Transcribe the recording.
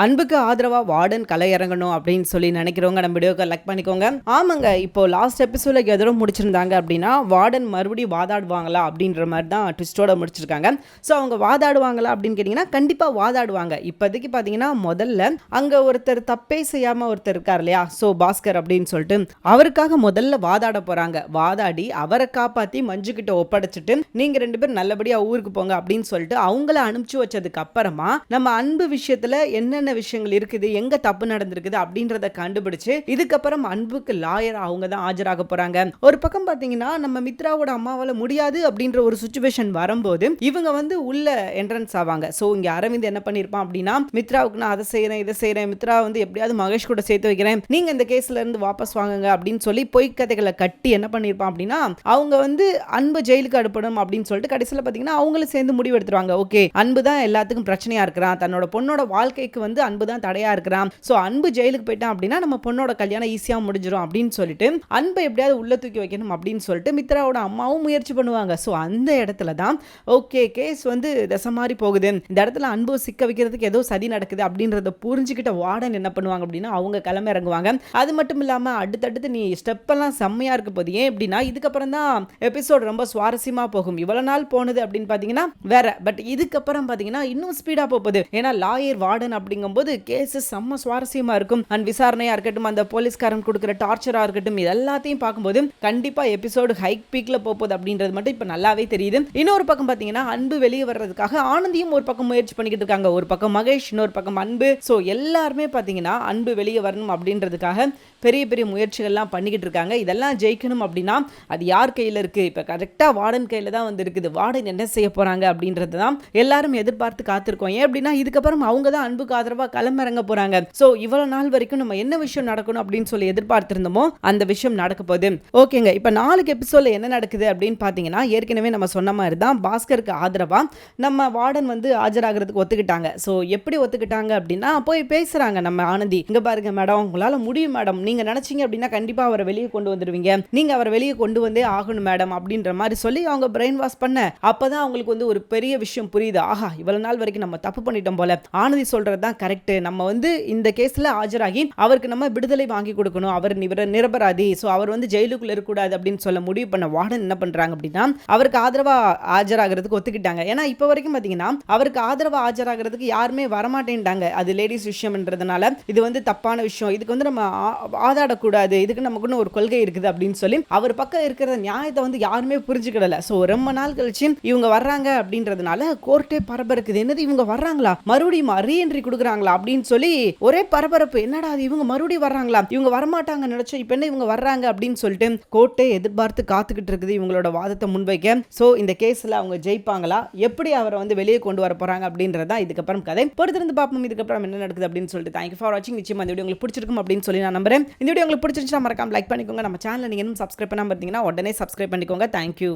அன்புக்கு ஆதரவா வார்டன் களை இறங்கணும் அப்படின்னு சொல்லி நினைக்கிறவங்க நம்ம வீடியோக்கு லைக் பண்ணிக்கோங்க. ஆமாங்க, இப்போ லாஸ்ட் எபிசோட்ல எதிரோ முடிச்சிருந்தாங்க அப்படின்னா வார்டன் மறுபடியும் வாதாடுவாங்களா அப்படின்ற மாதிரி தான் ட்விஸ்டோட முடிச்சிருக்காங்க. ஸோ அவங்க வாதாடுவாங்களா அப்படின்னு கேட்டிங்கன்னா கண்டிப்பாக வாதாடுவாங்க. இப்போதைக்கு பார்த்தீங்கன்னா முதல்ல அங்கே ஒருத்தர் தப்பே செய்யாமல் ஒருத்தர் இருக்கார் இல்லையா, ஸோ பாஸ்கர் அப்படின்னு சொல்லிட்டு அவருக்காக முதல்ல வாதாட போகிறாங்க. வாதாடி அவரை காப்பாற்றி மஞ்சுக்கிட்ட ஒப்படைச்சிட்டு நீங்கள் 2 பேரும் நல்லபடியாக ஊருக்கு போங்க அப்படின்னு சொல்லிட்டு அவங்கள அனுப்பிச்சு வச்சதுக்கு அப்புறமா நம்ம அன்பு விஷயத்தில் என்ன விஷயங்கள் இருக்குது, எங்க தப்பு நடந்திருக்குது அப்படின்றத கண்டுபிடிச்சு இதுக்கப்புறம் அன்புக்கு லாயர் அவங்க தான் ஆஜராக போறாங்க. ஒரு பக்கம் பாத்தீங்கன்னா நம்ம மித்ராவோட அம்மாவால முடியாது அப்படின்ற ஒரு சிச்சுவேஷன் வரும்போது இவங்க வந்து உள்ள என்ட்ரன்ஸ் ஆவாங்க. சோ இங்க அரவிந்த் என்ன பண்ணிருப்பான் அப்படின்னா, மித்ராவுக்கு நான் அதை செய்யறேன் இதை செய்யறேன், மித்ரா வந்து எப்படியாவது மகேஷ் கூட சேர்த்து வைக்கிறேன், நீங்க இந்த கேஸ்ல இருந்து வாபஸ் வாங்குங்க அப்படின்னு சொல்லி பொய்க்கதைகளை கட்டி என்ன பண்ணிருப்பான் அப்படின்னா அவங்க வந்து அன்பு ஜெயிலுக்கு அனுப்பணும் அப்படின்னு சொல்லிட்டு கடைசியில் பாத்தீங்கன்னா அவங்களும் சேர்ந்து முடிவு எடுத்துருவாங்க. ஓகே, அன்பு தான் எல்லாத்துக்கும் பிரச்சனையா இருக்கிறான், தன்னோட பொண்ணோட வாழ்க்கைக்கு வந்து அன்பு தான் தடையா இருக்கிறான், சோ அன்பு ஜெயிலுக்கு போயிட்டான் அப்படின்னா நம்ம பொண்ணோட கல்யாணம் ஈஸியா முடிஞ்சிடும் அப்படின்னு சொல்லிட்டு அன்பை எப்படியாவது உள்ள தூக்கி வைக்கணும் அப்படின்னு சொல்லிட்டு மித்ராவோட அம்மாவும் முயற்சி பண்ணுவாங்க. சோ அந்த இடத்துல தான் ஓகே கேஸ் வந்து தசை மாதிரி போகுது, இந்த இடத்துல அன்பு சிக்க வைக்கிறதுக்கு ஏதோ சதி நடக்குது அப்படின்றத புரிஞ்சுக்கிட்ட வார்டன் என்ன பண்ணுவாங்க அப்படின்னா அவங்க கிளம்ப இறங்குவாங்க. அது மட்டும் இல்லாம அடுத்தடுத்து நீ ஸ்டெப் எல்லாம் செம்மையா இருக்க போது. ஏன் அப்படின்னா இதுக்கப்புறம் தான் எபிசோட் ரொம்ப சுவாரஸ்யமா போகும். இவ்வளவு நாள் போனது அப்படின்னு பாத்தீங்கன்னா வேற, பட் இதுக்கப்புறம் பாத்தீங்கன்னா இன்னும் ஸ்பீடா போகுது. ஏன்னா லாயர் வார்டன் அப்படிங்கும்போது கேஸ் செம்ம சுவாரஸ்யமா இருக்கும். அண்ட் விசாரணையா இருக்கட்டும், அந்த போலீஸ்காரன் கொடுக்குற டார்ச்சரா இருக்கட்டும், இது எல்லாத்தையும் பார்க்கும்போது கண்டிப்பா எபிசோடு ஹைக் பீக்ல போகுது அப்படின்றது மட்டும் இப்ப நல்லாவே தெரியுது. இன்னொரு பக்கம் பாத்தீங்கன்னா அன்பு வெளியே வர்றதுக்காக ஆனந்தியும் ஒரு பக்கம் முயற்சி பண்ணிக்கிட்டு இருக்காங்க. ஒரு பக்கம் மகேஷ், இன்னொரு பக்கம் அன்பு. சோ எல்லாருமே பாத்தீங்கன்னா அன்பு வெளியே வரணும் அப்படின்றதுக்காக பெரிய பெரிய முயற்சிகள்லாம் பண்ணிக்கிட்டு இருக்காங்க. இதெல்லாம் ஜெயிக்கணும் அப்படின்னா அது யார் கையில இருக்கு? இப்ப கரெக்டா வார்டன் கையில தான் வந்து இருக்குது. வார்டன் என்ன செய்ய போறாங்க அப்படின்றது தான் எல்லாரும் எதிர்பார்த்து காத்திருக்கோம். ஏன் அப்படின்னா இதுக்கப்புறம் அவங்க தான் அன்புக்கு ஆதரவா களமிறங்க போறாங்க. சோ இவ்வளவு நாள் வரைக்கும் நம்ம என்ன விஷயம் நடக்கணும் அப்படின்னு சொல்லி எதிர்பார்த்திருந்தோமோ அந்த விஷயம் நடக்க போகுது. ஓகேங்க, இப்ப 4 எபிசோட்ல என்ன நடக்குது அப்படின்னு பாத்தீங்கன்னா ஏற்கனவே நம்ம சொன்ன மாதிரி தான் பாஸ்கருக்கு ஆதரவா நம்ம வார்டன் வந்து ஆஜராகிறதுக்கு ஒத்துக்கிட்டாங்க. சோ எப்படி ஒத்துக்கிட்டாங்க அப்படின்னா போய் பேசுறாங்க நம்ம ஆனந்தி, இங்க பாருங்க மேடம், உங்களால முடியும் மேடம், நீங்க நினைச்சீங்க அப்படின்னா கண்டிப்பா அவரை வெளியே கொண்டு வந்துருவீங்க, நீங்க அவரை வெளியே கொண்டு வந்தே ஆகணும் மேடம் அப்படின்ற மாதிரி சொல்லி அவங்க பிரெயின் வாஷ் பண்ண அப்பதான் அவங்களுக்கு வந்து ஒரு பெரிய விஷயம் புரியுது. ஆஹா, இவ்வளவு நாள் வரைக்கும் நம்ம தப்பு பண்ணிட்டோம் போல, ஆனந்தி சொல்றது தான் கரெக்ட், நம்ம வந்து இந்த கேஸ்ல ஆஜராகி அவருக்கு நம்ம விடுதலை வாங்கி கொடுக்கணும், அவர் நிரபராதி, சோ அவர் வந்து ஜெயிலுக்குள்ள இருக்கக்கூடாது அப்படின்னு சொல்ல முடிவு பண்ண வார்டன் என்ன பண்றாங்க அப்படின்னா அவருக்கு ஆதரவா ஆஜராகிறதுக்கு ஒத்துக்கிட்டாங்க. ஏன்னா இப்ப வரைக்கும் பாத்தீங்கன்னா அவருக்கு ஆதரவா ஆஜராகிறதுக்கு யாருமே வரமாட்டேன்ட்டாங்க. அது லேடிஸ் விஷயம்ன்றதுனால இது வந்து தப்பான விஷயம், இதுக்கு வந்து நம்ம ஆதாடக்கூடாது, இதுக்கு நமக்குன்னு ஒரு கொள்கை இருக்குது அப்படின்னு சொல்லி அவர் பக்கம் இருக்கிற நியாயத்தை வந்து யாருமே புரிஞ்சுக்கிடல. சோ ரொம்ப நாள் கழிச்சு இவங்க வர்றாங்க அப்படின்றதுனால கோர்ட்டே பரபரக்குது. என்னது இவங்க வர்றாங்களா, மறுபடியும் ரீஎன்ட்ரி கொடுக்குறாங்களா அப்படின்னு சொல்லி ஒரே பரபரப்பு. என்னடா இவங்க மறுபடியும் வர்றாங்களா, இவங்க வரமாட்டாங்க நினைச்சோம், இப்ப என்ன இவங்க வர்றாங்க அப்படின்னு சொல்லிட்டு கோர்ட்டே எதிர்பார்த்து காத்துக்கிட்டு இருக்குது இவங்களோட வாதத்தை முன்வைக்க. சோ இந்த கேஸ்ல அவங்க ஜெயிப்பாங்களா, எப்படி அவரை வந்து வெளியே கொண்டு வர போறாங்க அப்படின்றதா இதுக்கப்புறம் கதை. பொறுத்திருந்து பார்ப்போம் இதுக்கப்புறம் என்ன நடக்குது அப்படின்னு சொல்லிட்டு. தேங்க்யூ ஃபார் வாட்சிங். நிச்சயமா இந்த வீடியோ உங்களுக்கு பிடிச்சிருக்கும் அப்படின்னு சொல்லி நான் நம்புறேன். இந்த வீடியோ உங்களுக்கு பிடிச்சிருந்துச்சுன்னா மறக்காம லைக் பண்ணிக்கோங்க. நம்ம சேனலை நீங்க இன்னும் சப்ஸ்கிரைப் பண்ணாம இருந்தீங்கன்னா உடனே சப்ஸ்கிரைப் பண்ணிக்கோங்க. தேங்க்யூ.